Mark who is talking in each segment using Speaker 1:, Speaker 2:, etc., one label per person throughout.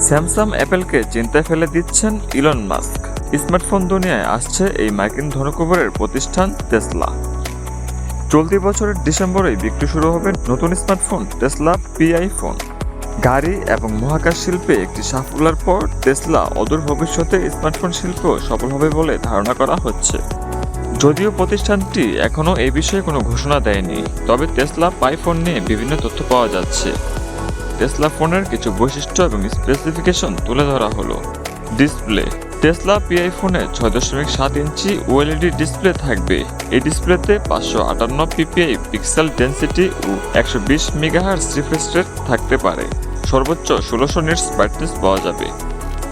Speaker 1: Samsung অ্যাপেলকে চিন্তায় ফেলে দিচ্ছেন ইলন মাস্ক। স্মার্টফোন দুনিয়ায় আসছে এই মার্কিন ধনকুবেরের প্রতিষ্ঠান টেসলা। চলতি বছরের ডিসেম্বরেই বিক্রি শুরু হবে নতুন স্মার্টফোন টেসলা পিআই ফোন। গাড়ি এবং মহাকাশ শিল্পে একটি সাফল্যের পর টেসলা অদূর ভবিষ্যতে স্মার্টফোন শিল্প সফল হবে বলে ধারণা করা হচ্ছে। যদিও প্রতিষ্ঠানটি এখনও এই বিষয়ে কোনো ঘোষণা দেয়নি, তবে টেসলা পাই ফোন নিয়ে বিভিন্ন তথ্য পাওয়া যাচ্ছে। টেসলা ফোনের কিছু বৈশিষ্ট্য এবং স্পেসিফিকেশন তুলে ধরা হলো। ডিসপ্লে: টেসলা পিআই ফোনে 6.7 ইঞ্চি ওএলইডি ডিসপ্লে থাকবে। এই ডিসপ্লেতে 558 পিপিআই পিক্সেল ডেনসিটি ও 120 মেগাহার্টজ রিফ্রেশ রেট থাকতে পারে। সর্বোচ্চ 1600 নিটস ব্রাইটনেস পাওয়া যাবে।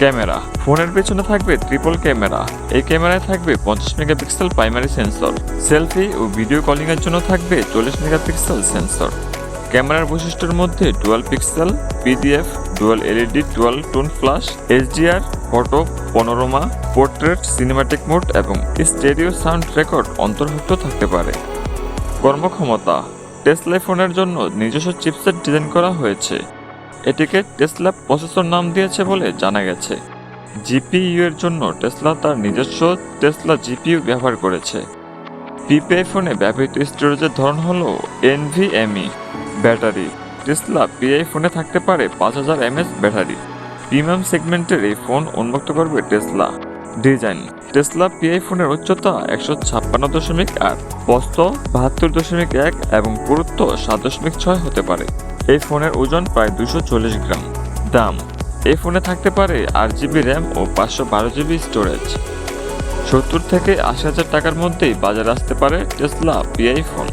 Speaker 1: ক্যামেরা: ফোনের পেছনে থাকবে ট্রিপল ক্যামেরা। এই ক্যামেরায় থাকবে 50 মেগাপিক্সেল প্রাইমারি সেন্সর। সেলফি ও ভিডিও কলিংয়ের জন্য থাকবে 40 মেগাপিক্সেল সেন্সর। ক্যামেরার বৈশিষ্ট্যের মধ্যে dual pixel, PDF, dual LED, dual tone flash, HDR, photo, panorama, portrait, cinematic mode এবং স্টেরিও সাউন্ড রেকর্ড অন্তর্ভুক্ত থাকতে পারে। কর্মক্ষমতা: টেসলা ফোনের জন্য নিজস্ব চিপসেট ডিজাইন করা হয়েছে। এটিকে টেসলা প্রসেসর নাম দিয়েছে বলে জানা গেছে। জিপিইউ এর জন্য টেসলা তার নিজস্ব টেসলা জিপিইউ ব্যবহার করেছে। পিপিআই ফোনে ব্যবহৃত স্টোরেজের ধরন হলো এনভিএমই। ব্যাটারি: টেসলা পিআই ফোনে থাকতে পারে 5000 mAh ব্যাটারি। প্রিমিয়াম সেগমেন্টের এই ফোন উন্মুক্ত করবে টেসলা। ডিজাইন: টেসলা পিআই ফোনের উচ্চতা 156.8, প্রস্থ 72.1 এবং পুরুত্ব 7.6 হতে পারে। এই ফোনের ওজন প্রায় 240 গ্রাম। দাম: এই ফোনে থাকতে পারে 8GB র্যাম ও 512GB স্টোরেজ। 70 থেকে 80 হাজার টাকার মধ্যেই বাজারে আসতে পারে টেসলা পিআই ফোন।